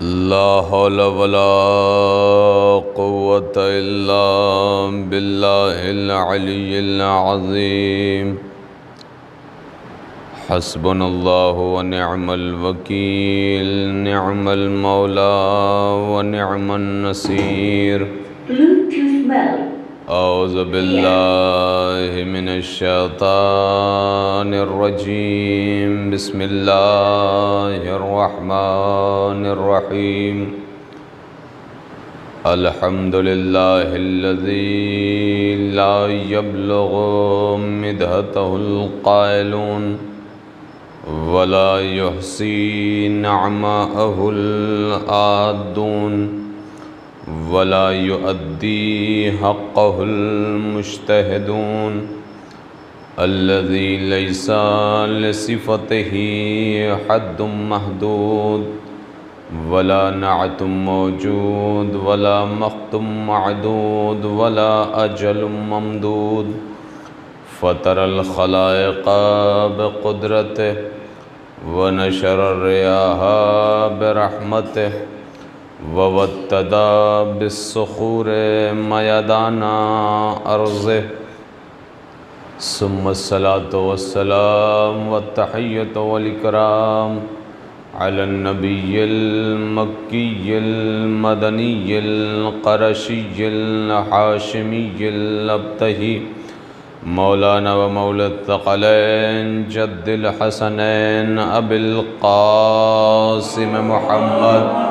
لا حول ولا قوة إلا بالله العلي العظيم حسبنا الله ونعم الوكيل نعم المولى ونعم النصير أعوذ بالله من الشيطان الرجيم بسم الله الرحمن الرحيم الحمد لله الذي لا يبلغ مدحته القائلون ولا يحصي نعماءه العادون ولا يؤدي حقه المجتهدون الذي ليس لصفته حد محدود ولا نعت موجود ولا مقت معدود ولا أجل ممدود فطر الخلائق بقدرته ونشر الرياح برحمته ووتدا بالصخور ميدان أرضه ثم الصلاة والسلام والتحية والإكرام على النبي المكي المدني القرشي الحاشمي الأبتهي مولانا ومولى الثقلين جد الحسنين أبي القاسم محمد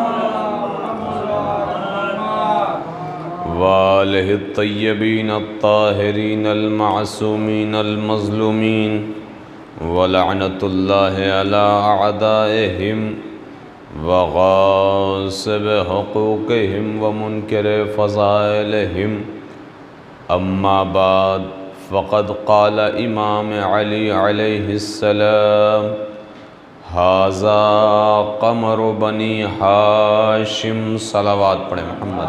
وآله الطيبين الطاهرين المعصومين المظلومين ولعنة الله على أعدائهم وغاصب حقوقهم ومنكر فضائلهم أما بعد فقد قال امام علی علیہ السلام هذا قمر بنی ہاشم صلوات پڑھیں محمد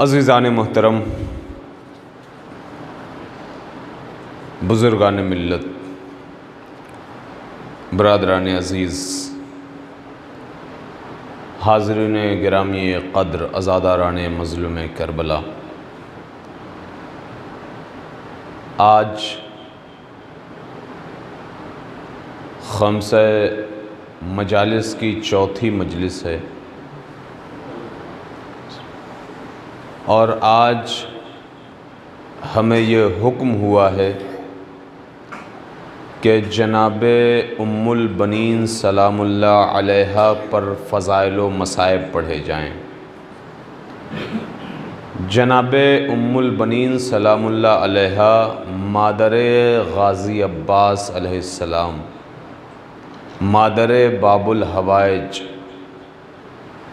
عزیزان محترم، بزرگان ملت، برادران عزیز، حاضرین گرامی قدر، عزاداران مظلوم کربلا، آج خمسہ مجالس کی چوتھی مجلس ہے اور آج ہمیں یہ حکم ہوا ہے کہ جناب ام البنین سلام اللہ علیہ پر فضائل و مصائب پڑھے جائیں۔ جناب ام البنین سلام اللہ علیہ مادر غازی عباس علیہ السلام، مادر باب الحوائج،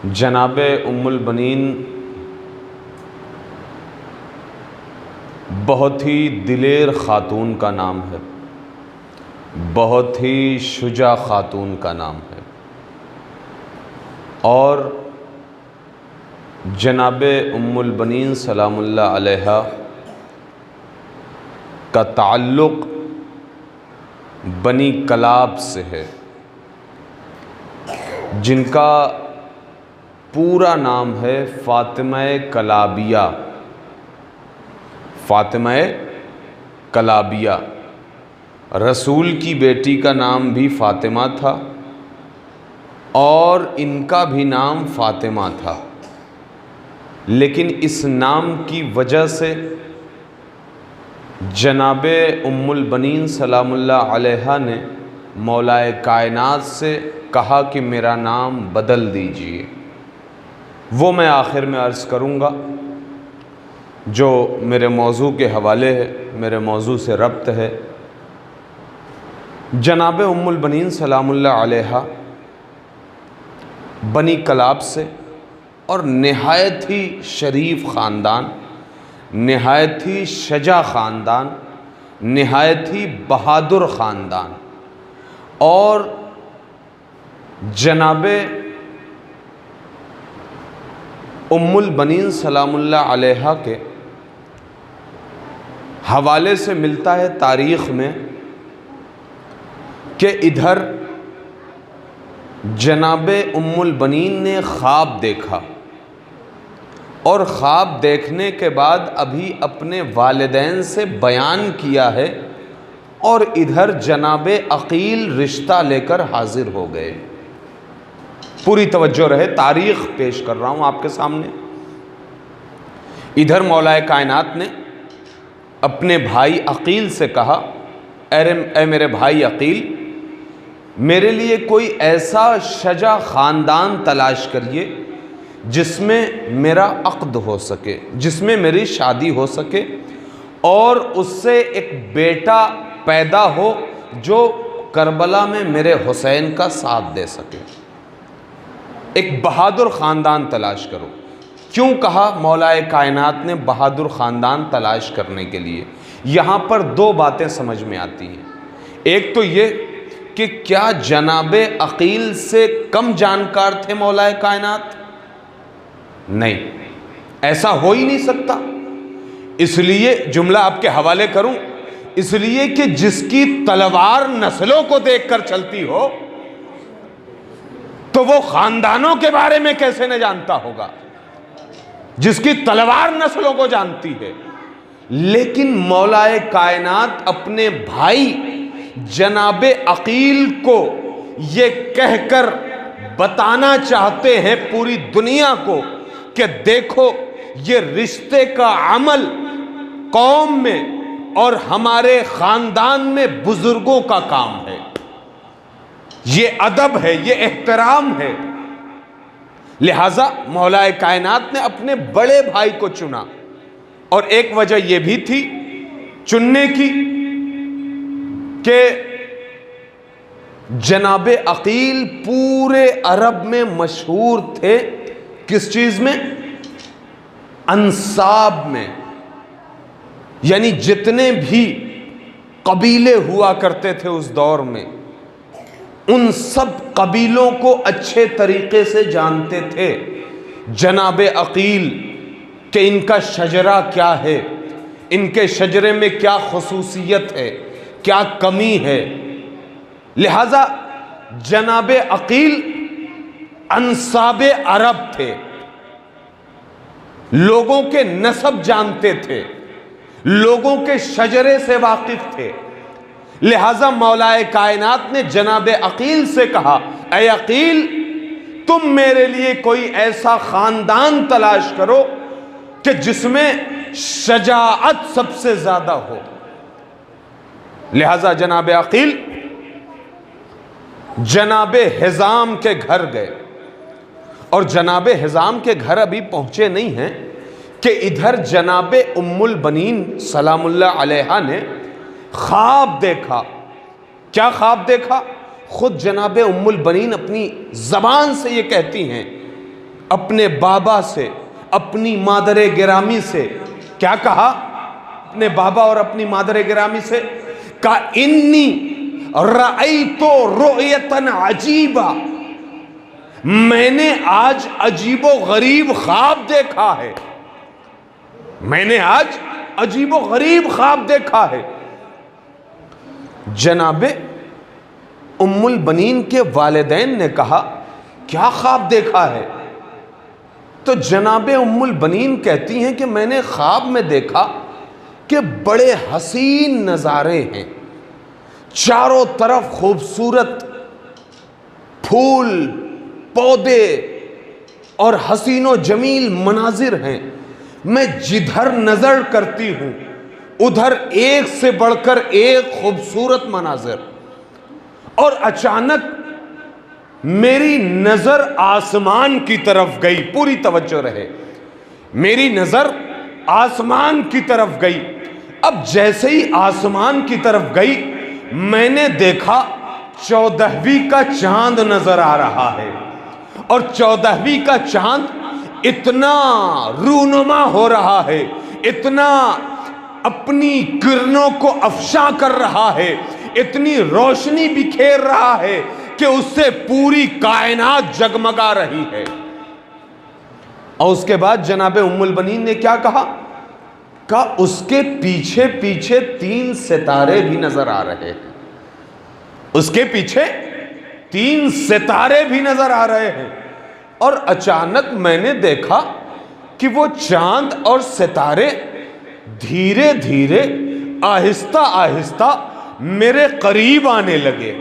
جناب ام البنین بہت ہی دلیر خاتون کا نام ہے، بہت ہی شجاع خاتون کا نام ہے، اور جناب ام البنین سلام اللہ علیہ کا تعلق بنی کلاب سے ہے، جن کا پورا نام ہے فاطمہ کلابیہ۔ فاطمہ کلابیہ، رسول کی بیٹی کا نام بھی فاطمہ تھا اور ان کا بھی نام فاطمہ تھا، لیکن اس نام کی وجہ سے جناب ام البنین سلام اللہ علیہ نے مولائے کائنات سے کہا کہ میرا نام بدل دیجئے۔ وہ میں آخر میں عرض کروں گا، جو میرے موضوع کے حوالے ہے، میرے موضوع سے ربط ہے۔ جناب ام البنین سلام اللہ علیہ بنی کلاب سے اور نہایت ہی شریف خاندان، نہایت ہی شجاع خاندان، نہایت ہی بہادر خاندان، اور جناب ام البنین سلام اللہ علیہ کے حوالے سے ملتا ہے تاریخ میں کہ ادھر جناب ام البنین نے خواب دیکھا، اور خواب دیکھنے کے بعد ابھی اپنے والدین سے بیان کیا ہے، اور ادھر جناب عقیل رشتہ لے کر حاضر ہو گئے۔ پوری توجہ رہے، تاریخ پیش کر رہا ہوں آپ کے سامنے۔ ادھر مولا کائنات نے اپنے بھائی عقیل سے کہا، اے میرے بھائی عقیل، میرے لیے کوئی ایسا شجاع خاندان تلاش کریے جس میں میرا عقد ہو سکے، جس میں میری شادی ہو سکے، اور اس سے ایک بیٹا پیدا ہو جو کربلا میں میرے حسین کا ساتھ دے سکے۔ ایک بہادر خاندان تلاش کرو۔ کیوں کہا مولا کائنات نے بہادر خاندان تلاش کرنے کے لیے؟ یہاں پر دو باتیں سمجھ میں آتی ہیں۔ ایک تو یہ کہ کیا جناب عقیل سے کم جانکار تھے مولا کائنات؟ نہیں، ایسا ہو ہی نہیں سکتا۔ اس لیے جملہ آپ کے حوالے کروں، اس لیے کہ جس کی تلوار نسلوں کو دیکھ کر چلتی ہو تو وہ خاندانوں کے بارے میں کیسے نہ جانتا ہوگا؟ جس کی تلوار نسلوں کو جانتی ہے۔ لیکن مولا کائنات اپنے بھائی جناب عقیل کو یہ کہہ کر بتانا چاہتے ہیں پوری دنیا کو کہ دیکھو، یہ رشتے کا عمل قوم میں اور ہمارے خاندان میں بزرگوں کا کام ہے، یہ ادب ہے، یہ احترام ہے۔ لہٰذا مولا کائنات نے اپنے بڑے بھائی کو چنا، اور ایک وجہ یہ بھی تھی چننے کی کہ جناب عقیل پورے عرب میں مشہور تھے۔ کس چیز میں؟ انساب میں، یعنی جتنے بھی قبیلے ہوا کرتے تھے اس دور میں، ان سب قبیلوں کو اچھے طریقے سے جانتے تھے جناب عقیل کہ ان کا شجرہ کیا ہے، ان کے شجرے میں کیا خصوصیت ہے، کیا کمی ہے۔ لہذا جناب عقیل انساب عرب تھے، لوگوں کے نسب جانتے تھے، لوگوں کے شجرے سے واقف تھے۔ لہذا مولا کائنات نے جناب عقیل سے کہا، اے عقیل، تم میرے لیے کوئی ایسا خاندان تلاش کرو کہ جس میں شجاعت سب سے زیادہ ہو۔ لہذا جناب عقیل جناب حزام کے گھر گئے، اور جناب حزام کے گھر ابھی پہنچے نہیں ہیں کہ ادھر جناب ام البنین سلام اللہ علیہا نے خواب دیکھا۔ کیا خواب دیکھا؟ خود جناب ام البنین اپنی زبان سے یہ کہتی ہیں، اپنے بابا سے، اپنی مادر گرامی سے۔ کیا کہا اپنے بابا اور اپنی مادر گرامی سے؟ کہا انی رأیت رؤیتا عجیبا، میں نے آج عجیب و غریب خواب دیکھا ہے، میں نے آج عجیب و غریب خواب دیکھا ہے۔ جناب ام البنین کے والدین نے کہا کیا خواب دیکھا ہے؟ تو جناب ام البنین کہتی ہیں کہ میں نے خواب میں دیکھا کہ بڑے حسین نظارے ہیں، چاروں طرف خوبصورت پھول پودے اور حسین و جمیل مناظر ہیں، میں جدھر نظر کرتی ہوں ادھر ایک سے بڑھ کر ایک خوبصورت مناظر، اور اچانک میری نظر آسمان کی طرف گئی۔ پوری توجہ رہے، میری نظر آسمان کی طرف گئی۔ اب جیسے ہی آسمان کی طرف گئی، میں نے دیکھا 14ویں کا چاند نظر آ رہا ہے، اور 14ویں کا چاند اتنا رونما ہو رہا ہے، اتنا اپنی کرنوں کو افشاں کر رہا ہے، اتنی روشنی بکھیر رہا ہے کہ اس سے پوری کائنات جگمگا رہی ہے۔ اور اس کے بعد جناب ام البنین نے کیا کہا؟ اس کے پیچھے پیچھے 3 ستارے بھی نظر آ رہے ہیں، اس کے پیچھے 3 ستارے بھی نظر آ رہے ہیں، اور اچانک میں نے دیکھا کہ وہ چاند اور ستارے دھیرے دھیرے آہستہ آہستہ میرے قریب آنے لگے،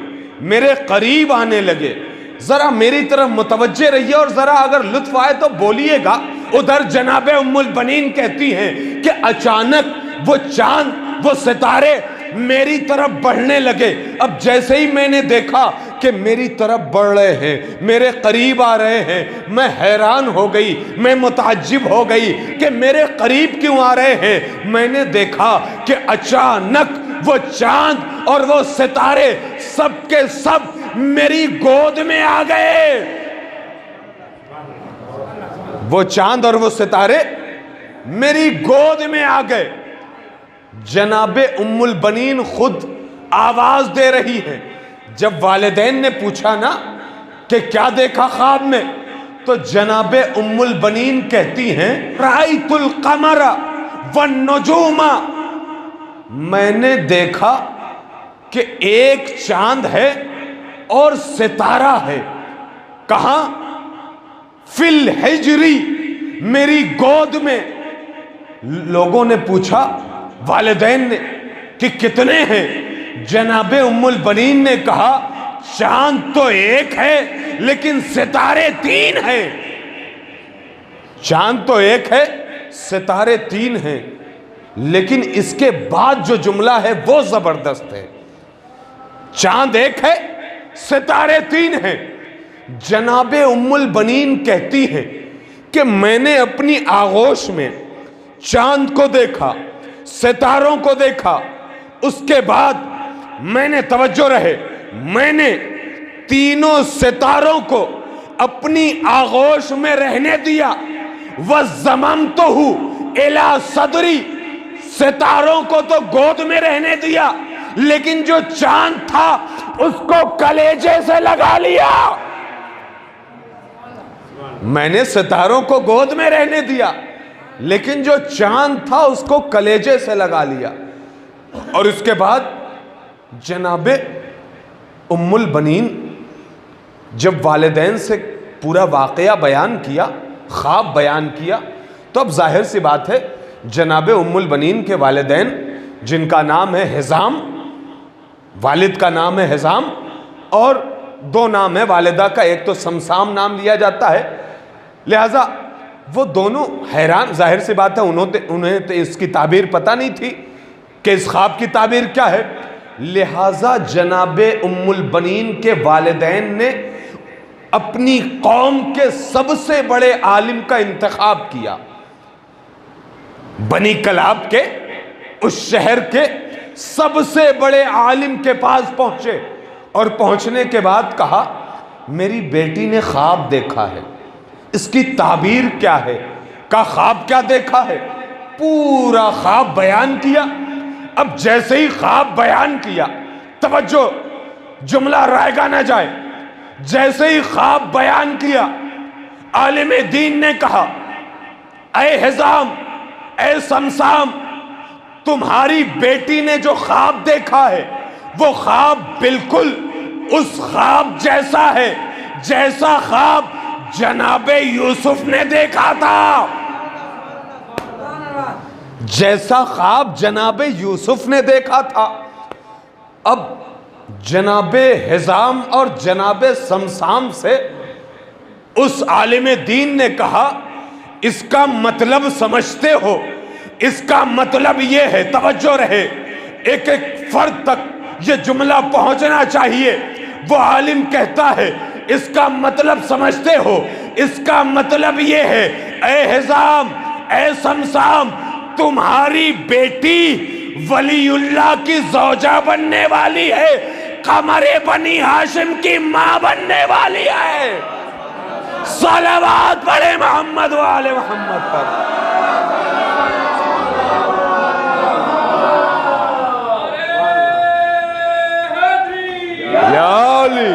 میرے قریب آنے لگے۔ ذرا میری طرف متوجہ رہیے اور ذرا اگر لطف آئے تو بولیے گا۔ ادھر جناب ام البنین کہتی ہیں کہ اچانک وہ چاند، وہ ستارے میری طرف بڑھنے لگے۔ اب جیسے ہی میں نے دیکھا کہ میری طرف بڑھ رہے ہیں، میرے قریب آ رہے ہیں، میں حیران ہو گئی، میں متعجب ہو گئی کہ میرے قریب کیوں آ رہے ہیں۔ میں نے دیکھا کہ اچانک وہ چاند اور وہ ستارے سب کے سب میری گود میں آ گئے۔ وہ چاند اور وہ ستارے میری گود میں آ گئے۔ جناب ام البنین خود آواز دے رہی ہے۔ جب والدین نے پوچھا نا کہ کیا دیکھا خواب میں، تو جناب ام البنین کہتی ہیں رأیت القمر والنجوم، میں نے دیکھا کہ ایک چاند ہے اور ستارہ ہے۔ کہاں؟ فی الحجری، میری گود میں۔ لوگوں نے پوچھا، والدین نے، کہ کتنے ہیں؟ جناب ام البنین نے کہا چاند تو ایک ہے لیکن ستارے 3 ہیں۔ چاند تو ایک ہے، ستارے 3 ہیں، لیکن اس کے بعد جو جملہ ہے وہ زبردست ہے۔ چاند ایک ہے، ستارے 3 ہیں۔ جناب ام البنین کہتی ہے کہ میں نے اپنی آغوش میں چاند کو دیکھا، ستاروں کو دیکھا، اس کے بعد میں نے، توجہ رہے، میں نے تینوں ستاروں کو اپنی آغوش میں رہنے دیا۔ وَضَمَمْتُهُ إِلَى صَدْرِي، ستاروں کو تو گود میں رہنے دیا، لیکن جو چاند تھا اس کو کلیجے سے لگا لیا۔ میں نے ستاروں کو گود میں رہنے دیا، لیکن جو چاند تھا اس کو کلیجے سے لگا لیا۔ اور اس کے بعد جناب ام البنین جب والدین سے پورا واقعہ بیان کیا، خواب بیان کیا، تو اب ظاہر سی بات ہے جناب ام البنین کے والدین، جن کا نام ہے حزام، والد کا نام ہے حزام اور 2 نام ہے والدہ کا، ایک تو سمسام نام لیا جاتا ہے، لہذا وہ دونوں حیران، ظاہر سی بات ہے انہیں تو اس کی تعبیر پتہ نہیں تھی کہ اس خواب کی تعبیر کیا ہے، لہذا جناب ام البنین کے والدین نے اپنی قوم کے سب سے بڑے عالم کا انتخاب کیا۔ بنی کلاب کے، اس شہر کے سب سے بڑے عالم کے پاس پہنچے، اور پہنچنے کے بعد کہا میری بیٹی نے خواب دیکھا ہے، اس کی تعبیر کیا ہے؟ کہا خواب کیا دیکھا ہے؟ پورا خواب بیان کیا۔ اب جیسے ہی خواب بیان کیا، توجہ، جملہ رائے گا نہ جائے، جیسے ہی خواب بیان کیا، عالم دین نے کہا اے حزام، اے سمسام، تمہاری بیٹی نے جو خواب دیکھا ہے وہ خواب بالکل اس خواب جیسا ہے جیسا خواب جناب یوسف نے دیکھا تھا، جیسا خواب جناب یوسف نے دیکھا تھا۔ اب جناب حزام اور جناب سمسام سے اس عالم دین نے کہا اس کا مطلب سمجھتے ہو؟ اس کا مطلب یہ ہے، توجہ رہے، ایک ایک فرد تک یہ جملہ پہنچنا چاہیے۔ وہ عالم کہتا ہے اس کا مطلب سمجھتے ہو؟ اس کا مطلب یہ ہے اے حزام، اے سمسام، تمہاری بیٹی ولی اللہ کی زوجہ بننے والی ہے، قمر بنی ہاشم کی ماں بننے والی ہے۔ صلوات پڑھے محمد و آل محمد پر۔ یا علی،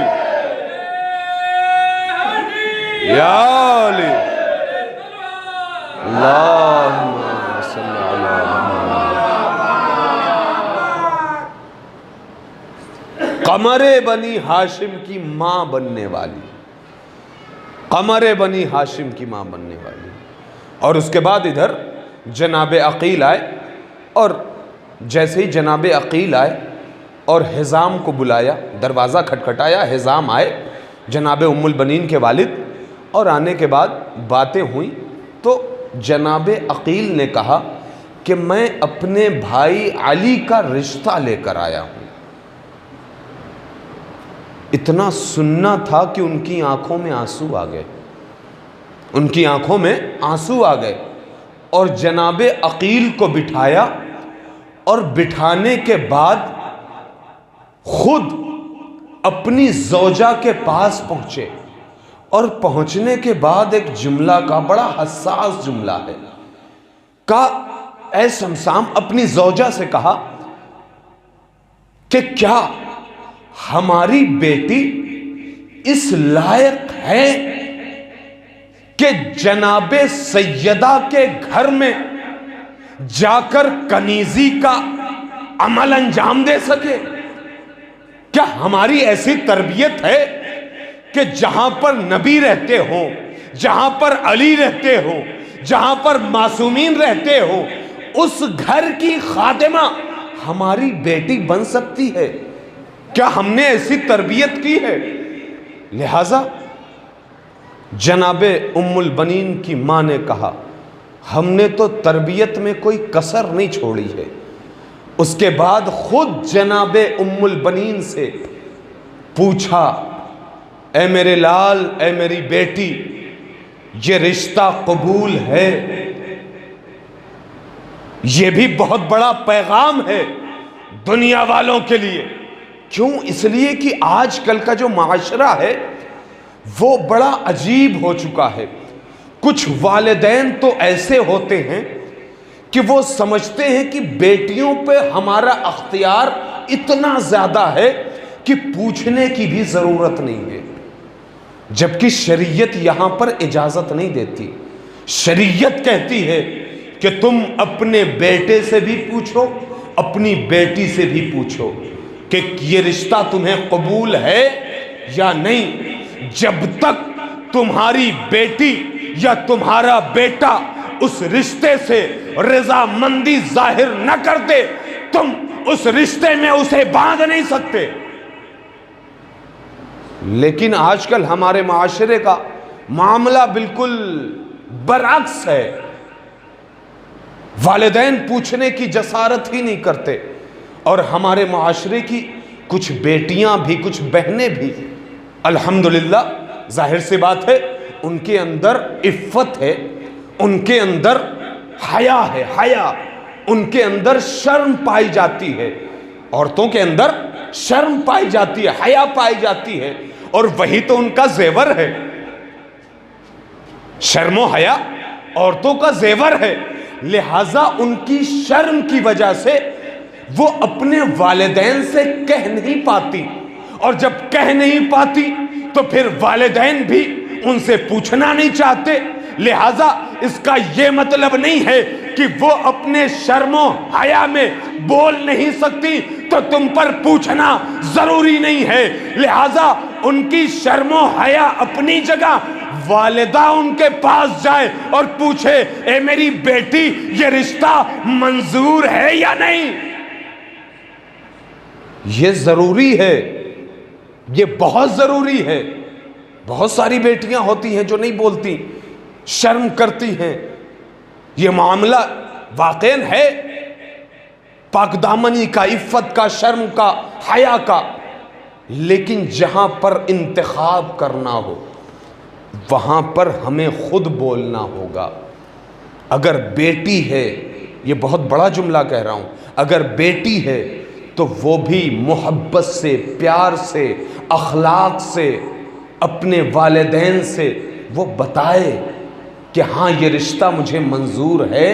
یا علی، اللہم صلی علی محمد۔ قمر بنی ہاشم کی ماں بننے والی، قمر بنی ہاشم کی ماں بننے والی۔ اور اس کے بعد ادھر جناب عقیل آئے، اور جیسے ہی جناب عقیل آئے اور حزام کو بلایا، دروازہ کھٹکھٹایا، حزام آئے جناب ام البنین کے والد، اور آنے کے بعد باتیں ہوئیں تو جناب عقیل نے کہا کہ میں اپنے بھائی علی کا رشتہ لے کر آیا ہوں۔ اتنا سننا تھا کہ ان کی آنکھوں میں آنسو آ گئے، ان کی آنکھوں میں آنسو آ گئے، اور جناب عقیل کو بٹھایا، اور بٹھانے کے بعد خود اپنی زوجہ کے پاس پہنچے، اور پہنچنے کے بعد ایک جملہ کا، بڑا حساس جملہ ہے، کہا اے سمسام، اپنی زوجہ سے کہا کہ کیا ہماری بیٹی اس لائق ہے کہ جناب سیدہ کے گھر میں جا کر کنیزی کا عمل انجام دے سکے؟ کیا ہماری ایسی تربیت ہے کہ جہاں پر نبی رہتے ہوں، جہاں پر علی رہتے ہوں، جہاں پر معصومین رہتے ہوں، اس گھر کی خادمہ ہماری بیٹی بن سکتی ہے؟ کیا ہم نے ایسی تربیت کی ہے؟ لہذا جناب ام البنین کی ماں نے کہا ہم نے تو تربیت میں کوئی کسر نہیں چھوڑی ہے۔ اس کے بعد خود جناب ام البنین سے پوچھا، اے میرے لال، اے میری بیٹی، یہ رشتہ قبول ہے؟ یہ بھی بہت بڑا پیغام ہے دنیا والوں کے لیے۔ کیوں؟ اس لیے کہ آج کل کا جو معاشرہ ہے وہ بڑا عجیب ہو چکا ہے۔ کچھ والدین تو ایسے ہوتے ہیں کہ وہ سمجھتے ہیں کہ بیٹیوں پہ ہمارا اختیار اتنا زیادہ ہے کہ پوچھنے کی بھی ضرورت نہیں ہے، جبکہ شریعت یہاں پر اجازت نہیں دیتی۔ شریعت کہتی ہے کہ تم اپنے بیٹے سے بھی پوچھو، اپنی بیٹی سے بھی پوچھو کہ یہ رشتہ تمہیں قبول ہے یا نہیں۔ جب تک تمہاری بیٹی یا تمہارا بیٹا اس رشتے سے رضامندی ظاہر نہ کرتے، تم اس رشتے میں اسے باندھ نہیں سکتے۔ لیکن آج کل ہمارے معاشرے کا معاملہ بالکل برعکس ہے۔ والدین پوچھنے کی جسارت ہی نہیں کرتے، اور ہمارے معاشرے کی کچھ بیٹیاں بھی، کچھ بہنیں بھی الحمدللہ، ظاہر سی بات ہے، ان کے اندر عفت ہے، ان کے اندر حیا ہے، حیا، ان کے اندر شرم پائی جاتی ہے۔ عورتوں کے اندر شرم پائی جاتی ہے، حیا پائی جاتی ہے، اور وہی تو ان کا زیور ہے۔ شرم و حیا عورتوں کا زیور ہے، لہٰذا ان کی شرم کی وجہ سے وہ اپنے والدین سے کہہ نہیں پاتی، اور جب کہہ نہیں پاتی تو پھر والدین بھی ان سے پوچھنا نہیں چاہتے۔ لہٰذا اس کا یہ مطلب نہیں ہے کہ وہ اپنے شرم و حیا میں بول نہیں سکتی تو تم پر پوچھنا ضروری نہیں ہے۔ لہٰذا ان کی شرم و حیا اپنی جگہ، والدہ ان کے پاس جائے اور پوچھے، اے میری بیٹی، یہ رشتہ منظور ہے یا نہیں؟ یہ ضروری ہے، یہ بہت ضروری ہے۔ بہت ساری بیٹیاں ہوتی ہیں جو نہیں بولتی، شرم کرتی ہیں۔ یہ معاملہ واقعاً ہے پاک دامنی کا، عفت کا، شرم کا، حیا کا، لیکن جہاں پر انتخاب کرنا ہو وہاں پر ہمیں خود بولنا ہوگا۔ اگر بیٹی ہے، یہ بہت بڑا جملہ کہہ رہا ہوں، اگر بیٹی ہے تو وہ بھی محبت سے، پیار سے، اخلاق سے، اپنے والدین سے وہ بتائے کہ ہاں یہ رشتہ مجھے منظور ہے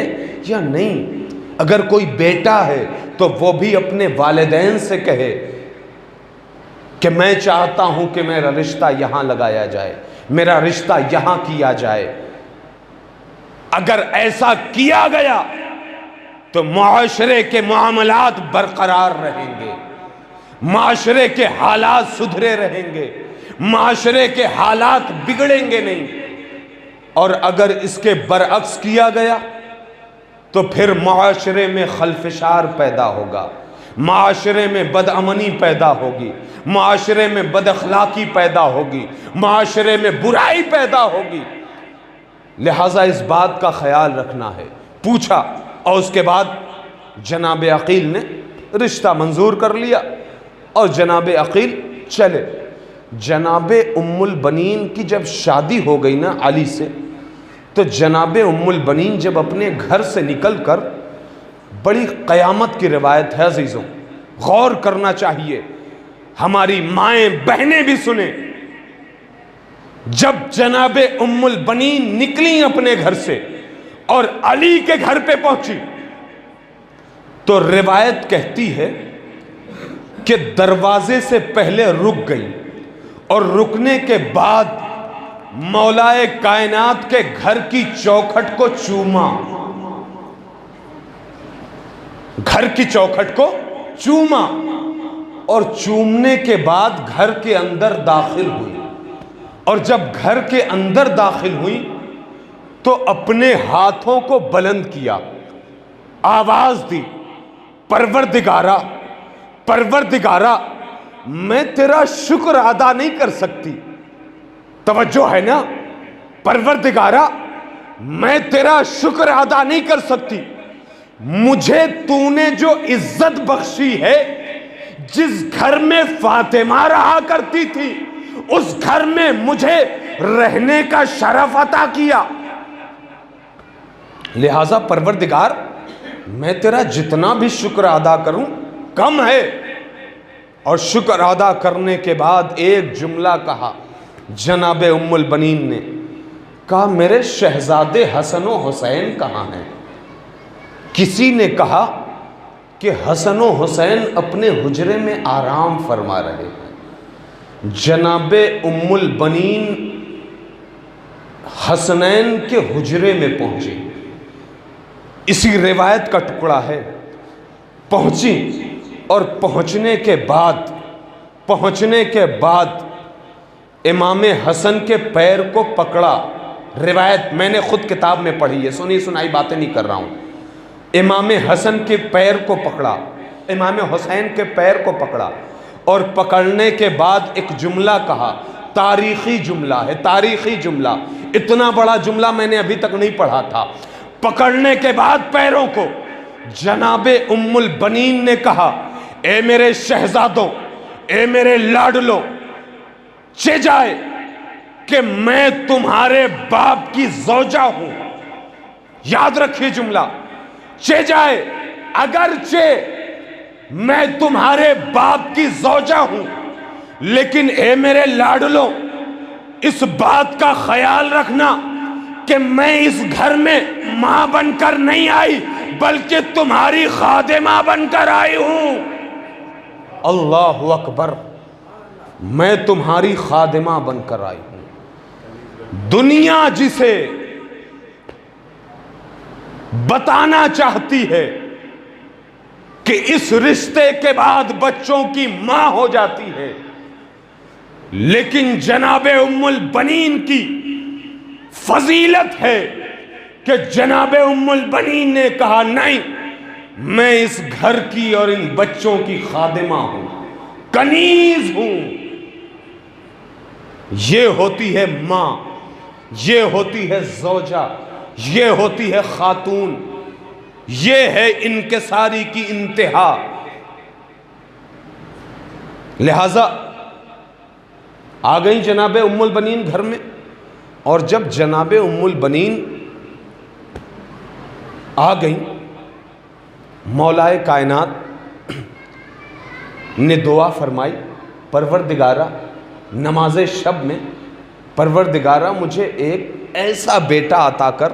یا نہیں۔ اگر کوئی بیٹا ہے تو وہ بھی اپنے والدین سے کہے کہ میں چاہتا ہوں کہ میرا رشتہ یہاں لگایا جائے، میرا رشتہ یہاں کیا جائے۔ اگر ایسا کیا گیا تو معاشرے کے معاملات برقرار رہیں گے، معاشرے کے حالات سدھرے رہیں گے، معاشرے کے حالات بگڑیں گے نہیں۔ اور اگر اس کے برعکس کیا گیا تو پھر معاشرے میں خلفشار پیدا ہوگا، معاشرے میں بدامنی پیدا ہوگی، معاشرے میں بد اخلاقی پیدا ہوگی، معاشرے میں برائی پیدا ہوگی۔ لہٰذا اس بات کا خیال رکھنا ہے۔ پوچھا اور اس کے بعد جناب عقیل نے رشتہ منظور کر لیا اور جناب عقیل چلے۔ جناب ام البنین کی جب شادی ہو گئی نا علی سے، تو جناب ام البنین جب اپنے گھر سے نکل کر، بڑی قیامت کی روایت ہے عزیزوں، غور کرنا چاہیے، ہماری مائیں بہنیں بھی سنیں۔ جب جناب ام البنین نکلیں اپنے گھر سے اور علی کے گھر پہ پہنچی، تو روایت کہتی ہے کہ دروازے سے پہلے رک گئی اور رکنے کے بعد مولائے کائنات کے گھر کی چوکھٹ کو چوما، گھر کی چوکھٹ کو چوما، اور چومنے کے بعد گھر کے اندر داخل ہوئی۔ اور جب گھر کے اندر داخل ہوئی تو اپنے ہاتھوں کو بلند کیا، آواز دی، پروردگارا، پروردگارا، میں تیرا شکر ادا نہیں کر سکتی۔ توجہ ہے نا، پروردگارا میں تیرا شکر ادا نہیں کر سکتی، مجھے تو نے جو عزت بخشی ہے، جس گھر میں فاطمہ رہا کرتی تھی اس گھر میں مجھے رہنے کا شرف عطا کیا، لہذا پروردگار میں تیرا جتنا بھی شکر ادا کروں کم ہے۔ اور شکر ادا کرنے کے بعد ایک جملہ کہا جناب ام البنین نے، کہا میرے شہزادے حسن و حسین کہاں ہیں؟ کسی نے کہا کہ حسن و حسین اپنے حجرے میں آرام فرما رہے ہیں۔ جناب ام البنین حسنین کے حجرے میں پہنچی، اسی روایت کا ٹکڑا ہے، پہنچی اور پہنچنے کے بعد امام حسن کے پیر کو پکڑا۔ روایت میں نے خود کتاب میں پڑھی ہے، سنی سنائی باتیں نہیں کر رہا ہوں۔ امام حسن کے پیر کو پکڑا، امام حسین کے پیر کو پکڑا، اور پکڑنے کے بعد ایک جملہ کہا، تاریخی جملہ ہے، تاریخی جملہ، اتنا بڑا جملہ میں نے ابھی تک نہیں پڑھا تھا۔ پکڑنے کے بعد پیروں کو جناب ام البنین نے کہا، اے میرے شہزادوں، اے میرے لاڈلوں، چہ جائے کہ میں تمہارے باپ کی زوجہ ہوں۔ یاد رکھیے جملہ، چہ جائے اگرچہ میں تمہارے باپ کی زوجہ ہوں، لیکن اے میرے لاڈلوں اس بات کا خیال رکھنا کہ میں اس گھر میں ماں بن کر نہیں آئی بلکہ تمہاری خادمہ بن کر آئی ہوں۔ اللہ اکبر، میں تمہاری خادمہ بن کر آئی ہوں۔ دنیا جسے بتانا چاہتی ہے کہ اس رشتے کے بعد بچوں کی ماں ہو جاتی ہے، لیکن جناب ام البنین کی فضیلت ہے کہ جناب ام البنین نے کہا نہیں، میں اس گھر کی اور ان بچوں کی خادمہ ہوں، کنیز ہوں۔ یہ ہوتی ہے ماں، یہ ہوتی ہے زوجہ، یہ ہوتی ہے خاتون، یہ ہے انکساری کی انتہا۔ لہذا آ گئی جناب ام البنین گھر میں، اور جب جناب ام البنین آ گئی، مولائے کائنات نے دعا فرمائی، پروردگارہ نماز شب میں، پروردگارہ مجھے ایک ایسا بیٹا عطا کر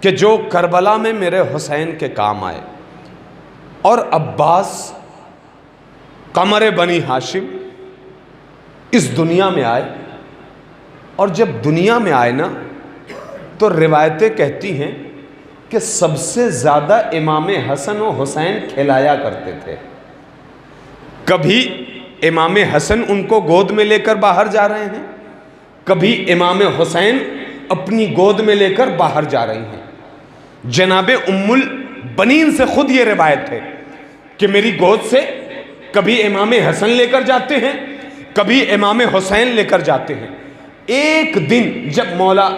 کہ جو کربلا میں میرے حسین کے کام آئے، اور عباس قمر بنی ہاشم اس دنیا میں آئے۔ اور جب دنیا میں آئے نا تو روایتیں کہتی ہیں کہ سب سے زیادہ امام حسن و حسین کھلایا کرتے تھے۔ کبھی امام حسن ان کو گود میں لے کر باہر جا رہے ہیں، کبھی امام حسین اپنی گود میں لے کر باہر جا رہی ہیں۔ جناب ام البنین سے خود یہ روایت ہے کہ میری گود سے کبھی امام حسن لے کر جاتے ہیں، کبھی امام حسین لے کر جاتے ہیں۔ ایک دن جب مولا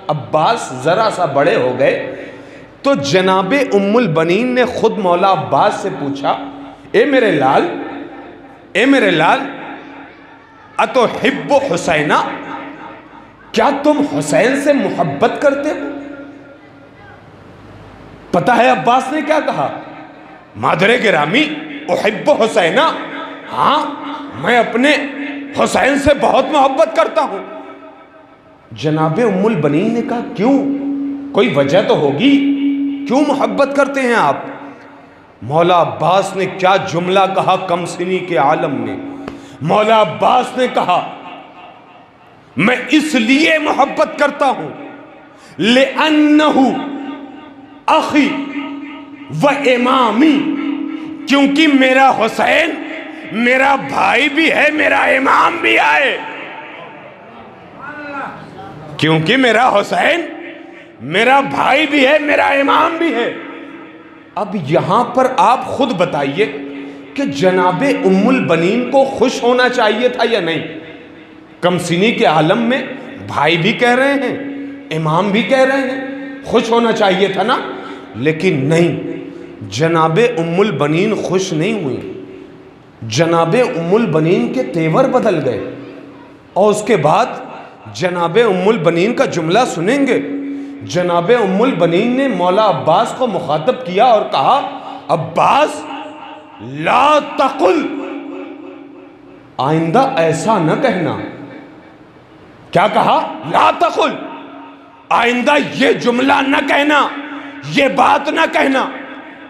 عباس ذرا سا بڑے ہو گئے تو جناب ام البنین نے خود مولا عباس سے پوچھا، اے میرے لال اتحب حسینہ، کیا تم حسین سے محبت کرتے ہو؟ پتہ ہے عباس نے کیا کہا؟ مادر گرامی احب حسینہ، ہاں میں اپنے حسین سے بہت محبت کرتا ہوں۔ جناب ام البنین نے کہا کیوں؟ کوئی وجہ تو ہوگی، کیوں محبت کرتے ہیں آپ؟ مولا عباس نے کیا جملہ کہا کم سنی کے عالم میں۔ مولا عباس نے کہا میں اس لیے محبت کرتا ہوں لِأَنَّهُ اخی و امامی، کیونکہ میرا حسین میرا بھائی بھی ہے، میرا امام بھی ہے۔ کیونکہ میرا حسین میرا بھائی بھی ہے، میرا امام بھی ہے۔ اب یہاں پر آپ خود بتائیے کہ جناب ام البنین کو خوش ہونا چاہیے تھا یا نہیں؟ کم سنی کے عالم میں بھائی بھی کہہ رہے ہیں، امام بھی کہہ رہے ہیں، خوش ہونا چاہیے تھا نا؟ لیکن نہیں، جناب ام البنین خوش نہیں ہوئی۔ جناب ام البنین کے تیور بدل گئے، اور اس کے بعد جناب ام البنین کا جملہ سنیں گے۔ جناب ام البنین نے مولا عباس کو مخاطب کیا اور کہا عباس لا تقل، آئندہ ایسا نہ کہنا۔ کیا کہا؟ لا تقل، آئندہ یہ جملہ نہ کہنا، یہ بات نہ کہنا۔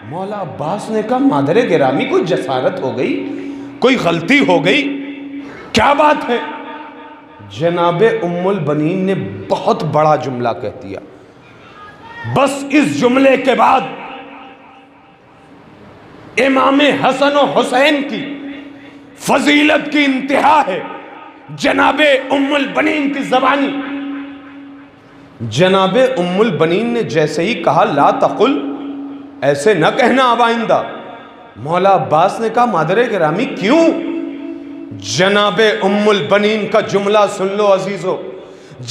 مولا عباس نے کہا مادر گرامی کوئی جسارت ہو گئی، کوئی غلطی ہو گئی، کیا بات ہے؟ جناب ام البنین نے بہت بڑا جملہ کہہ دیا۔ بس اس جملے کے بعد امام حسن و حسین کی فضیلت کی انتہا ہے جناب ام البنین کی زبانی۔ جناب ام البنین نے جیسے ہی کہا لا تقل، ایسے نہ کہنا اب آئندہ، مولا عباس نے کہا مادر گرامی کیوں؟ جناب ام البنین کا جملہ سن لو عزیزو۔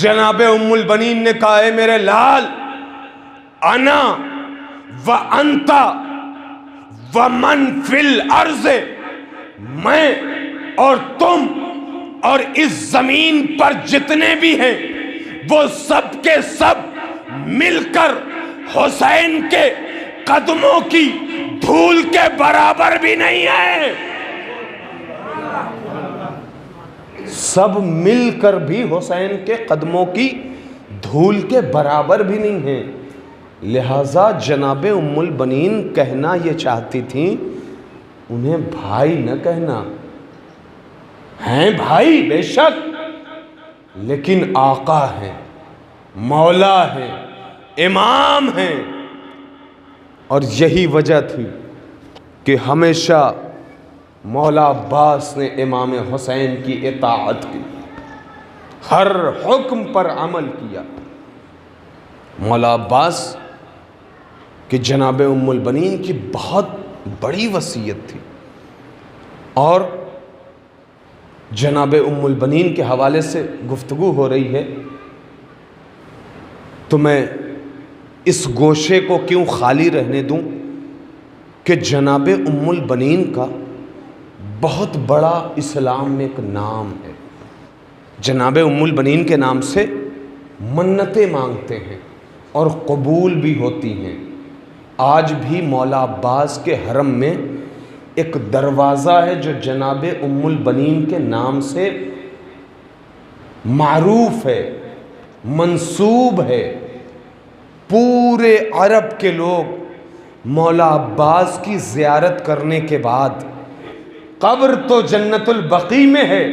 جناب ام البنین نے کہا اے میرے لال، انا و انتا و من فی الارض، میں اور تم اور اس زمین پر جتنے بھی ہیں وہ سب کے سب مل کر حسین کے قدموں کی دھول کے برابر بھی نہیں ہے۔ سب مل کر بھی حسین کے قدموں کی دھول کے برابر بھی نہیں ہیں۔ لہٰذا جناب ام البنین کہنا یہ چاہتی تھیں انہیں بھائی نہ کہنا، ہیں بھائی بے شک، لیکن آقا ہیں، مولا ہیں، امام ہیں۔ اور یہی وجہ تھی کہ ہمیشہ مولا عباس نے امام حسین کی اطاعت کی، ہر حکم پر عمل کیا۔ مولا عباس کہ جناب ام البنین کی بہت بڑی وصیت تھی، اور جناب ام البنین کے حوالے سے گفتگو ہو رہی ہے تو میں اس گوشے کو کیوں خالی رہنے دوں کہ جناب ام البنین کا بہت بڑا اسلام میں ایک نام ہے۔ جناب ام البنین کے نام سے منتیں مانگتے ہیں اور قبول بھی ہوتی ہیں۔ آج بھی مولا عباس کے حرم میں ایک دروازہ ہے جو جناب ام البنین کے نام سے معروف ہے، منسوب ہے۔ پورے عرب کے لوگ مولا عباس کی زیارت کرنے کے بعد، قبر تو جنت البقیع میں ہے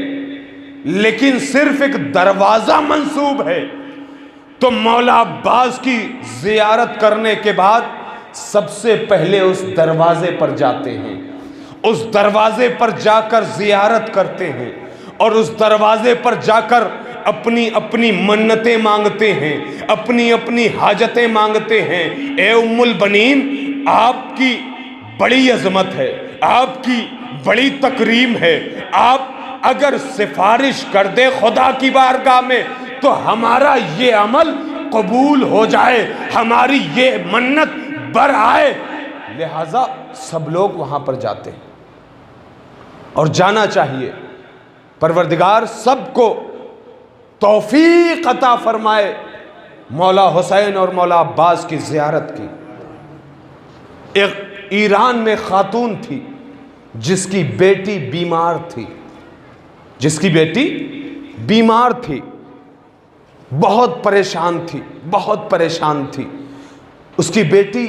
لیکن صرف ایک دروازہ منسوب ہے، تو مولا عباس کی زیارت کرنے کے بعد سب سے پہلے اس دروازے پر جاتے ہیں، اس دروازے پر جا کر زیارت کرتے ہیں اور اس دروازے پر جا کر اپنی اپنی منتیں مانگتے ہیں، اپنی اپنی حاجتیں مانگتے ہیں۔ اے ام البنین، آپ کی بڑی عظمت ہے، آپ کی بڑی تکریم ہے، آپ اگر سفارش کر دے خدا کی بارگاہ میں تو ہمارا یہ عمل قبول ہو جائے، ہماری یہ منت بر آئے۔ لہٰذا سب لوگ وہاں پر جاتے ہیں اور جانا چاہیے۔ پروردگار سب کو توفیق عطا فرمائے مولا حسین اور مولا عباس کی زیارت کی۔ ایک ایران میں خاتون تھی جس کی بیٹی بیمار تھی، جس کی بیٹی بیمار تھی، بہت پریشان تھی، بہت پریشان تھی۔ اس کی بیٹی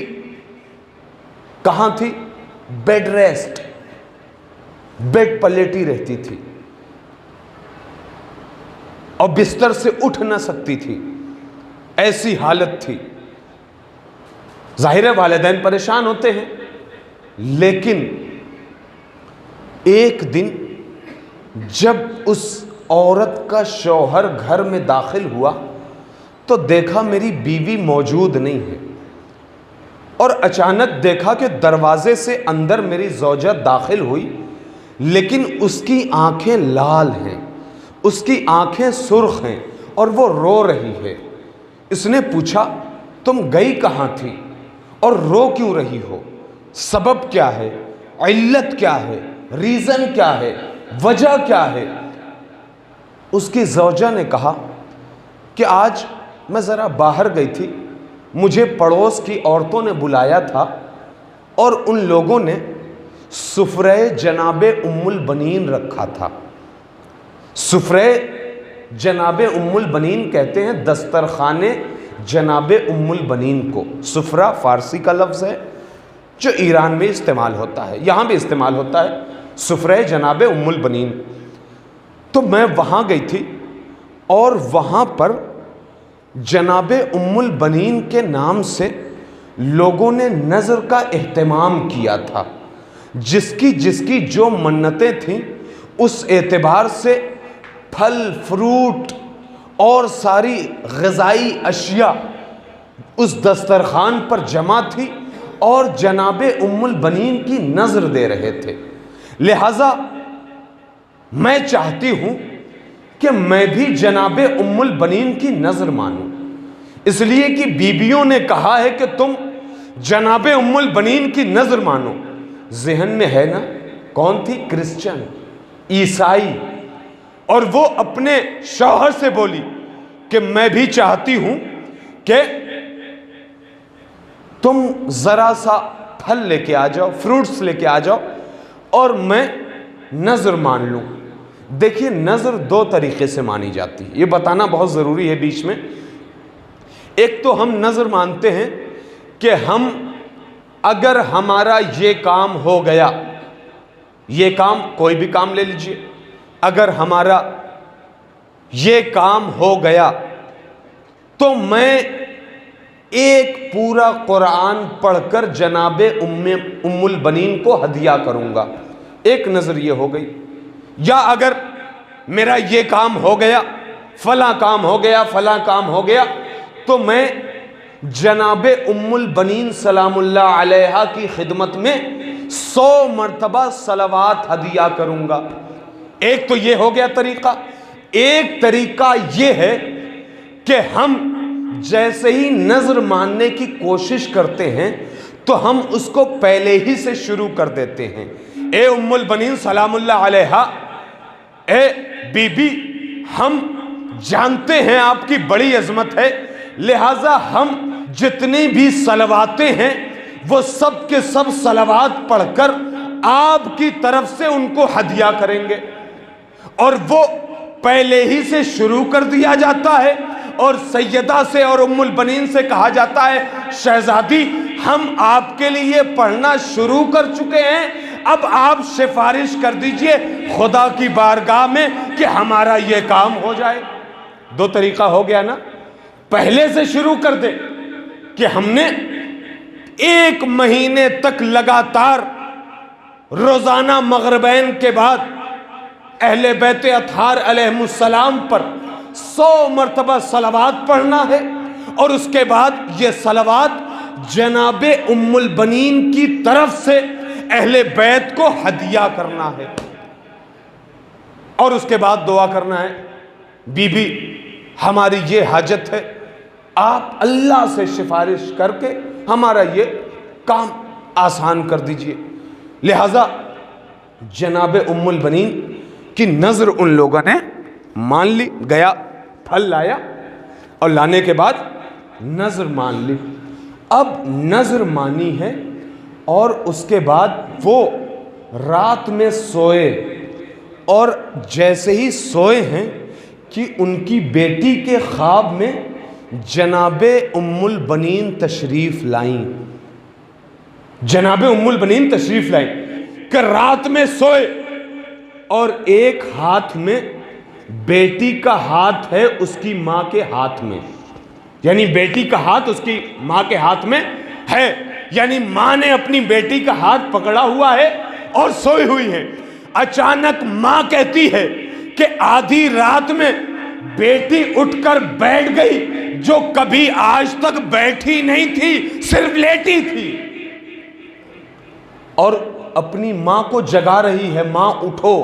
کہاں تھی؟ بیڈ ریسٹ، بیڈ پر لیٹی رہتی تھی اور بستر سے اٹھ نہ سکتی تھی، ایسی حالت تھی۔ ظاہر ہے والدین پریشان ہوتے ہیں، لیکن ایک دن جب اس عورت کا شوہر گھر میں داخل ہوا تو دیکھا میری بیوی موجود نہیں ہے، اور اچانک دیکھا کہ دروازے سے اندر میری زوجہ داخل ہوئی، لیکن اس کی آنکھیں لال ہیں، اس کی آنکھیں سرخ ہیں اور وہ رو رہی ہے۔ اس نے پوچھا تم گئی کہاں تھی اور رو کیوں رہی ہو؟ سبب کیا ہے؟ علت کیا ہے؟ ریزن کیا ہے؟ وجہ کیا ہے؟ اس کی زوجہ نے کہا کہ آج میں ذرا باہر گئی تھی، مجھے پڑوس کی عورتوں نے بلایا تھا اور ان لوگوں نے سفرہ جناب ام البنین رکھا تھا۔ سفرہ جناب ام البنین کہتے ہیں دسترخوان جناب ام البنین کو۔ سفرہ فارسی کا لفظ ہے جو ایران میں استعمال ہوتا ہے، یہاں بھی استعمال ہوتا ہے، سفرہ جناب ام البنین۔ تو میں وہاں گئی تھی اور وہاں پر جناب ام البنین کے نام سے لوگوں نے نذر کا اہتمام کیا تھا، جس کی جو منتیں تھیں اس اعتبار سے پھل فروٹ اور ساری غذائی اشیاء اس دسترخوان پر جمع تھی اور جناب ام البنین کی نذر دے رہے تھے۔ لہٰذا میں چاہتی ہوں کہ میں بھی جناب ام البنین کی نذر مانوں، اس لیے کہ بیویوں نے کہا ہے کہ تم جناب ام البنین کی نذر مانو۔ ذہن میں ہے نا کون تھی؟ کرسچن، عیسائی، اور وہ اپنے شوہر سے بولی کہ میں بھی چاہتی ہوں کہ تم ذرا سا پھل لے کے آ جاؤ، فروٹس لے کے آ جاؤ اور میں نذر مان لوں۔ دیکھیے نذر دو طریقے سے مانی جاتی ہے، یہ بتانا بہت ضروری ہے بیچ میں۔ ایک تو ہم نذر مانتے ہیں کہ ہم اگر ہمارا یہ کام ہو گیا، یہ کام کوئی بھی کام لے لیجئے، اگر ہمارا یہ کام ہو گیا تو میں ایک پورا قرآن پڑھ کر جناب ام البنین کو ہدیہ کروں گا۔ ایک نذر یہ ہو گئی۔ یا اگر میرا یہ کام ہو گیا، فلاں کام ہو گیا، فلاں کام ہو گیا، تو میں جناب ام البنین سلام اللہ علیہا کی خدمت میں 100 مرتبہ صلوات ہدیہ کروں گا۔ ایک تو یہ ہو گیا طریقہ۔ ایک طریقہ یہ ہے کہ ہم جیسے ہی نذر ماننے کی کوشش کرتے ہیں تو ہم اس کو پہلے ہی سے شروع کر دیتے ہیں۔ اے ام البنین سلام اللہ علیہا، اے بی بی، ہم جانتے ہیں آپ کی بڑی عظمت ہے، لہٰذا ہم جتنی بھی صلواتیں ہیں وہ سب کے سب صلوات پڑھ کر آپ کی طرف سے ان کو ہدیہ کریں گے۔ اور وہ پہلے ہی سے شروع کر دیا جاتا ہے اور سیدہ سے اور ام البنین سے کہا جاتا ہے شہزادی ہم آپ کے لیے پڑھنا شروع کر چکے ہیں، اب آپ سفارش کر دیجئے خدا کی بارگاہ میں کہ ہمارا یہ کام ہو جائے۔ دو طریقہ ہو گیا نا، پہلے سے شروع کر دے کہ ہم نے 1 مہینے تک لگاتار روزانہ مغربین کے بعد اہل بیت اطہار علیہم السلام پر 100 مرتبہ صلوات پڑھنا ہے، اور اس کے بعد یہ صلوات جناب ام البنین کی طرف سے اہل بیت کو ہدیہ کرنا ہے، اور اس کے بعد دعا کرنا ہے، بی بی ہماری یہ حاجت ہے، آپ اللہ سے سفارش کر کے ہمارا یہ کام آسان کر دیجئے۔ لہذا جناب ام البنین کی نظر ان لوگوں نے مان لی، گیا پھل لایا اور لانے کے بعد نظر مان لی۔ اب نظر مانی ہے اور اس کے بعد وہ رات میں سوئے، اور جیسے ہی سوئے ہیں کہ ان کی بیٹی کے خواب میں جناب ام البنین تشریف لائیں، جناب ام البنین تشریف لائیں کہ رات میں سوئے اور ایک ہاتھ میں بیٹی کا ہاتھ ہے اس کی ماں کے ہاتھ میں، یعنی بیٹی کا ہاتھ اس کی ماں کے ہاتھ میں ہے، یعنی ماں نے اپنی بیٹی کا ہاتھ پکڑا ہوا ہے اور سوئی ہوئی ہے۔ اچانک ماں کہتی ہے کہ آدھی رات میں بیٹی اٹھ کر بیٹھ گئی جو کبھی آج تک بیٹھی نہیں تھی، صرف لیٹی تھی، اور اپنی ماں کو جگا رہی ہے، ماں اٹھو،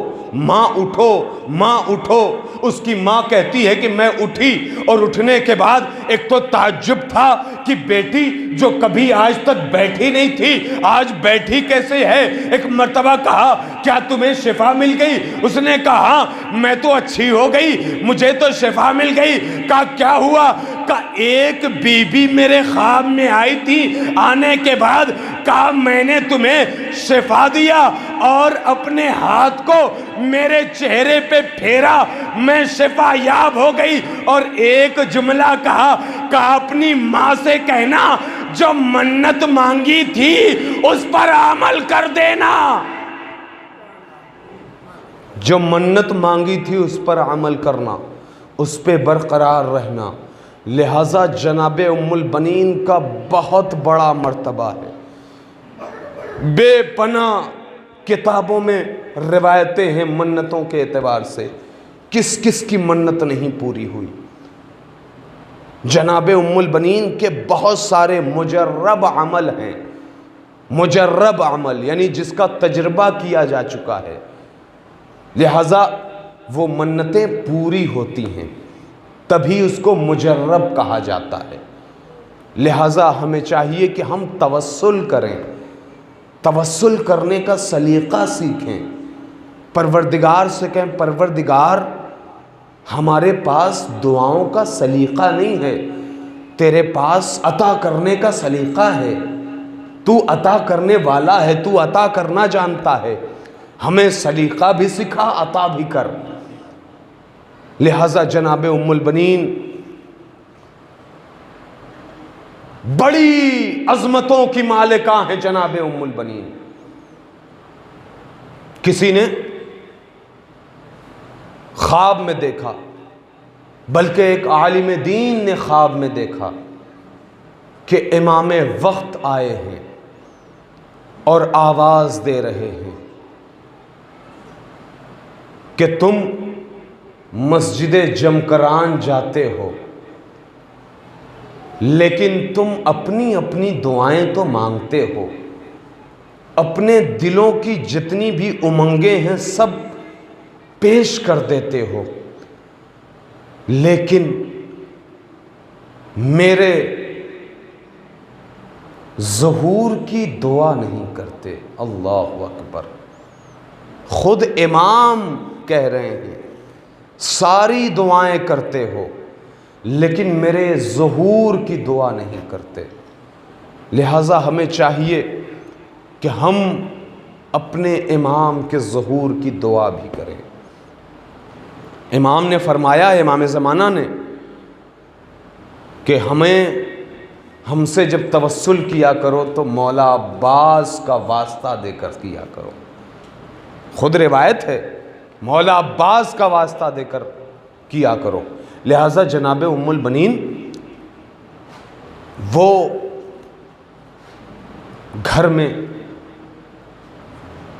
ماں اٹھو، ماں اٹھو۔ اس کی ماں کہتی ہے کہ میں اٹھی، اور اٹھنے کے بعد ایک تو تعجب تھا کہ بیٹی جو کبھی آج تک بیٹھی نہیں تھی آج بیٹھی کیسے ہے۔ ایک مرتبہ کہا کیا تمہیں شفا مل گئی؟ اس نے کہا میں تو اچھی ہو گئی، مجھے تو شفا مل گئی۔ کہا کیا ہوا؟ کہا ایک بی بی میرے خواب میں آئی تھی، آنے کے بعد کہا میں نے تمہیں شفا دیا، اور اپنے ہاتھ کو میرے چہرے پہ پھیرا، میں شفا یاب ہو گئی۔ اور ایک جملہ کہا اپنی ماں سے کہنا جو منت مانگی تھی اس پر عمل کر دینا، جو منت مانگی تھی اس پر عمل کرنا، اس پہ برقرار رہنا۔ لہذا جناب ام البنین کا بہت بڑا مرتبہ ہے، بے پناہ کتابوں میں روایتیں ہیں منتوں کے اعتبار سے، کس کس کی منت نہیں پوری ہوئی۔ جناب ام البنین کے بہت سارے مجرب عمل ہیں، مجرب عمل یعنی جس کا تجربہ کیا جا چکا ہے، لہذا وہ منتیں پوری ہوتی ہیں، تبھی اس کو مجرب کہا جاتا ہے۔ لہذا ہمیں چاہیے کہ ہم توسل کریں، توسل کرنے کا سلیقہ سیکھیں، پروردگار سے کہیں پروردگار ہمارے پاس دعاؤں کا سلیقہ نہیں ہے، تیرے پاس عطا کرنے کا سلیقہ ہے، تو عطا کرنے والا ہے، تو عطا کرنا جانتا ہے، ہمیں سلیقہ بھی سکھا، عطا بھی کر۔ لہذا جناب ام البنین بڑی عظمتوں کی مالکہ ہیں جناب ام البنین۔ کسی نے خواب میں دیکھا، بلکہ ایک عالم دین نے خواب میں دیکھا کہ امام وقت آئے ہیں اور آواز دے رہے ہیں کہ تم مسجد جمکران جاتے ہو، لیکن تم اپنی اپنی دعائیں تو مانگتے ہو، اپنے دلوں کی جتنی بھی امنگیں ہیں سب پیش کر دیتے ہو، لیکن میرے ظہور کی دعا نہیں کرتے۔ اللہ اکبر، خود امام کہہ رہے ہیں ساری دعائیں کرتے ہو لیکن میرے ظہور کی دعا نہیں کرتے۔ لہٰذا ہمیں چاہیے کہ ہم اپنے امام کے ظہور کی دعا بھی کریں۔ امام نے فرمایا، امام زمانہ نے، کہ ہم سے جب توسل کیا کرو تو مولا عباس کا واسطہ دے کر کیا کرو۔ خود روایت ہے، مولا عباس کا واسطہ دے کر کیا کرو۔ لہٰذا جناب ام البنین وہ گھر میں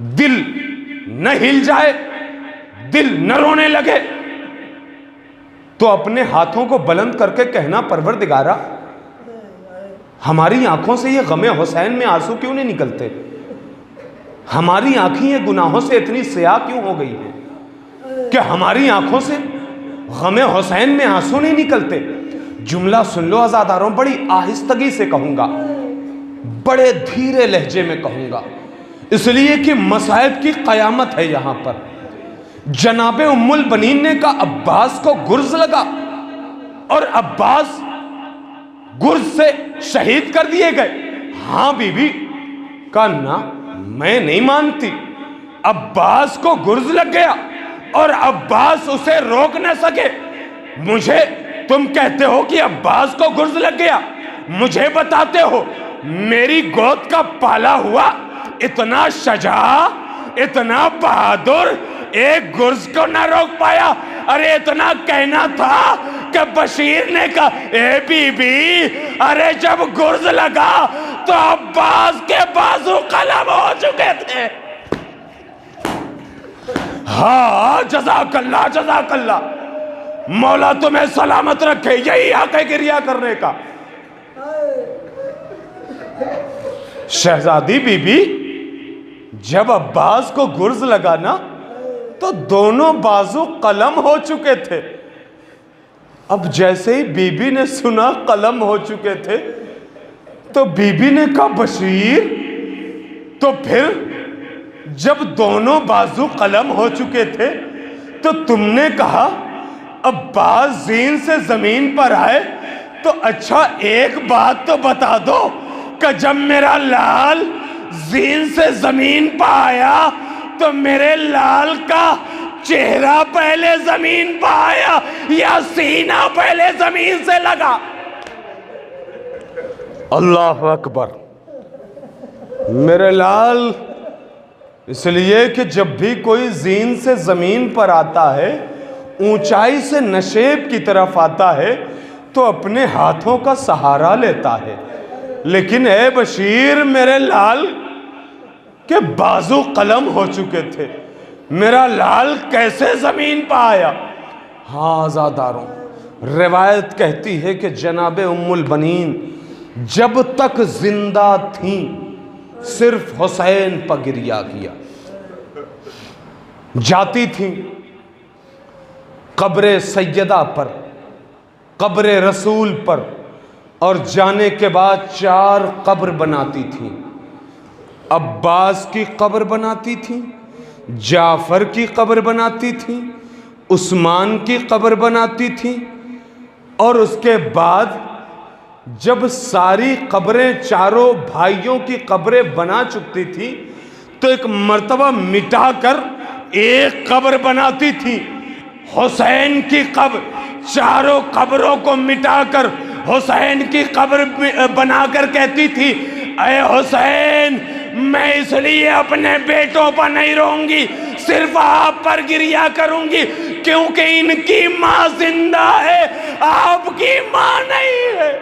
دل نہ ہل جائے، دل نہ رونے لگے، تو اپنے ہاتھوں کو بلند کر کے کہنا پروردگارا ہماری آنکھوں سے یہ غم حسین میں آنسو کیوں نہیں نکلتے؟ ہماری آنکھیں یہ گناہوں سے اتنی سیاہ کیوں ہو گئی ہیں کہ ہماری آنکھوں سے غم حسین میں آنسو نہیں نکلتے؟ جملہ سن لو عزاداروں، بڑی آہستگی سے کہوں گا، بڑے دھیرے لہجے میں کہوں گا، اس لیے کہ مصائب کی قیامت ہے یہاں پر۔ جناب ام البنین نے کہا عباس کو گرز لگا اور عباس گرز سے شہید کر دیے گئے۔ ہاں بی بی، کہا نا میں نہیں مانتی، عباس کو گرز لگ گیا اور عباس اسے روک نہ سکے۔ مجھے تم کہتے ہو کہ عباس کو گرز لگ گیا، مجھے بتاتے ہو میری گود کا پالا ہوا اتنا شجاع، اتنا بہادر، ایک گرز کو نہ روک پایا؟ ارے اتنا کہنا تھا کہ بشیر نے کہا اے بی بی، ارے جب گرز لگا تو عباس کے بازو قلم ہو چکے تھے۔ ہاں جزاک اللہ، جزاک اللہ، مولا تمہیں سلامت رکھے، یہی حق ہے گریہ کرنے کا۔ شہزادی بی بی، جب عباس کو گرز لگا نا تو دونوں بازو قلم ہو چکے تھے۔ اب جیسے ہی بی بی نے سنا قلم ہو چکے تھے تو بی بی نے کہا بشیر، تو پھر جب دونوں بازو قلم ہو چکے تھے تو تم نے کہا عباس زین سے زمین پر آئے، تو اچھا ایک بات تو بتا دو کہ جب میرا لال زین سے زمین پر آیا تو میرے لال کا چہرہ پہلے زمین پر آیا یا سینہ پہلے زمین سے لگا؟ اللہ اکبر۔ میرے لال، اس لیے کہ جب بھی کوئی زین سے زمین پر آتا ہے، اونچائی سے نشیب کی طرف آتا ہے تو اپنے ہاتھوں کا سہارا لیتا ہے، لیکن اے بشیر میرے لال کے بازو قلم ہو چکے تھے، میرا لال کیسے زمین پہ آیا؟ ہاں عزاداروں، روایت کہتی ہے کہ جناب ام البنین جب تک زندہ تھیں صرف حسین پر گریہ کیا، جاتی تھیں قبر سیدہ پر، قبر رسول پر، اور جانے کے بعد 4 قبر بناتی تھیں۔ عباس کی قبر بناتی تھیں، جعفر کی قبر بناتی تھیں، عثمان کی قبر بناتی تھیں، اور اس کے بعد جب ساری قبریں چاروں بھائیوں کی قبریں بنا چکتی تھی تو ایک مرتبہ مٹا کر ایک قبر بناتی تھی، حسین کی قبر۔ چاروں قبروں کو مٹا کر حسین کی قبر بنا کر کہتی تھی اے حسین، میں اس لیے اپنے بیٹوں پر نہیں رہوں گی، صرف آپ پر گریہ کروں گی، کیونکہ ان کی ماں زندہ ہے، آپ کی ماں نہیں ہے۔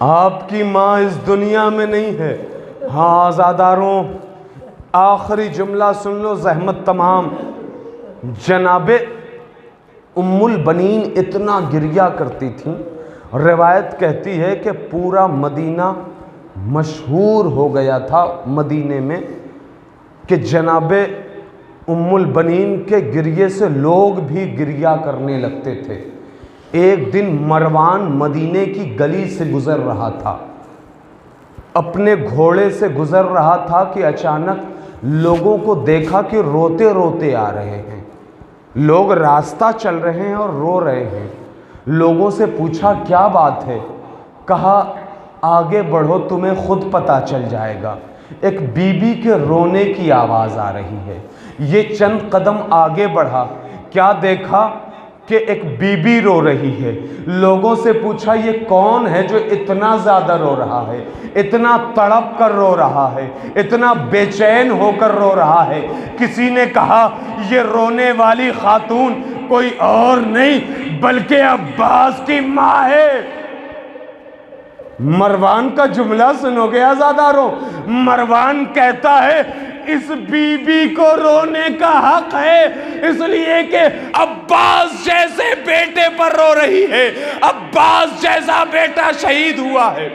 آپ کی ماں اس دنیا میں نہیں ہے۔ ہاں عزاداروں، آخری جملہ سن لو، زحمت تمام۔ جناب ام البنین اتنا گریہ کرتی تھیں، روایت کہتی ہے کہ پورا مدینہ مشہور ہو گیا تھا مدینے میں کہ جناب ام البنین کے گریے سے لوگ بھی گریہ کرنے لگتے تھے۔ ایک دن مروان مدینے کی گلی سے گزر رہا تھا، اپنے گھوڑے سے گزر رہا تھا کہ اچانک لوگوں کو دیکھا کہ روتے روتے آ رہے ہیں، لوگ راستہ چل رہے ہیں اور رو رہے ہیں۔ لوگوں سے پوچھا کیا بات ہے؟ کہا آگے بڑھو تمہیں خود پتہ چل جائے گا۔ ایک بی بی کے رونے کی آواز آ رہی ہے۔ یہ چند قدم آگے بڑھا، کیا دیکھا کہ ایک بی بی رو رہی ہے۔ لوگوں سے پوچھا یہ کون ہے جو اتنا زیادہ رو رہا ہے، اتنا تڑپ کر رو رہا ہے، اتنا بے چین ہو کر رو رہا ہے؟ کسی نے کہا یہ رونے والی خاتون کوئی اور نہیں بلکہ عباس کی ماں ہے۔ مروان کا جملہ سنو گے عزاداروں، مروان کہتا ہے اس بی بی کو رونے کا حق ہے، اس لیے کہ عباس جیسے بیٹے پر رو رہی ہے، عباس جیسا بیٹا شہید ہوا ہے،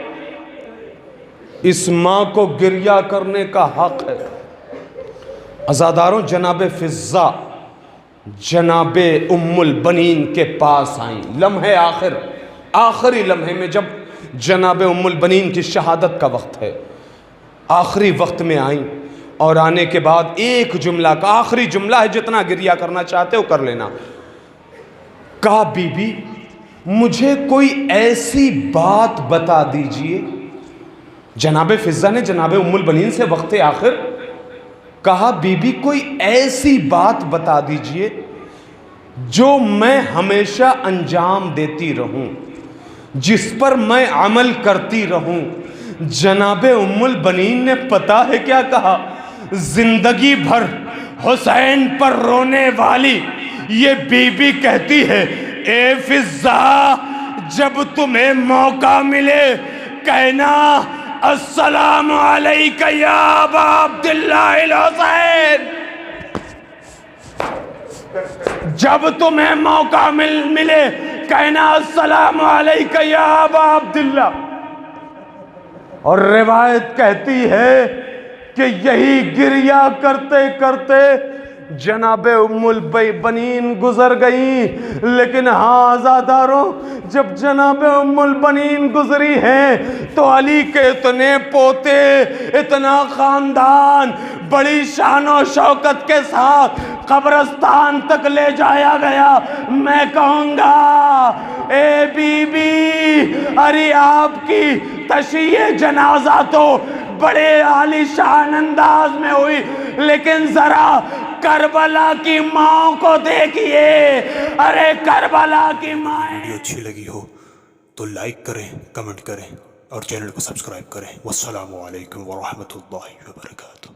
اس ماں کو گریہ کرنے کا حق ہے۔ عزاداروں، جناب فضہ جناب ام البنین کے پاس آئیں لمحے آخری لمحے میں، جب جناب ام البنین کی شہادت کا وقت ہے، آخری وقت میں آئیں، اور آنے کے بعد ایک جملہ کا، آخری جملہ ہے، جتنا گریہ کرنا چاہتے ہو کر لینا، کہا بی بی مجھے کوئی ایسی بات بتا دیجئے۔ جناب فضہ نے جناب ام البنین سے وقت آخر کہا بی بی کوئی ایسی بات بتا دیجئے جو میں ہمیشہ انجام دیتی رہوں، جس پر میں عمل کرتی رہوں۔ جناب ام البنین نے پتہ ہے کیا کہا؟ زندگی بھر حسین پر رونے والی یہ بی بی کہتی ہے اے فضہ جب تمہیں موقع ملے کہنا السلام علیکہ یا ابا عبداللہ الحسین، جب تمہیں موقع ملے کہنا السلام علیکہ یا ابا عبداللہ۔ اور روایت کہتی ہے کہ یہی گریہ کرتے کرتے جناب ام البنین گزر گئیں۔ لیکن ہاں عزاداروں، جب جناب ام البنین گزری ہیں تو علی کے اتنے پوتے، اتنا خاندان بڑی شان و شوکت کے ساتھ قبرستان تک لے جایا گیا۔ میں کہوں گا اے بی بی، ارے آپ کی تشییع جنازہ تو بڑے عالی شان انداز میں ہوئی، لیکن ذرا کربلا کی ماں کو دیکھیے، ارے کربلا کی ماں۔ ویڈیو اچھی لگی ہو تو لائک کریں، کمنٹ کریں اور چینل کو سبسکرائب کریں۔ والسلام علیکم ورحمۃ اللہ وبرکاتہ۔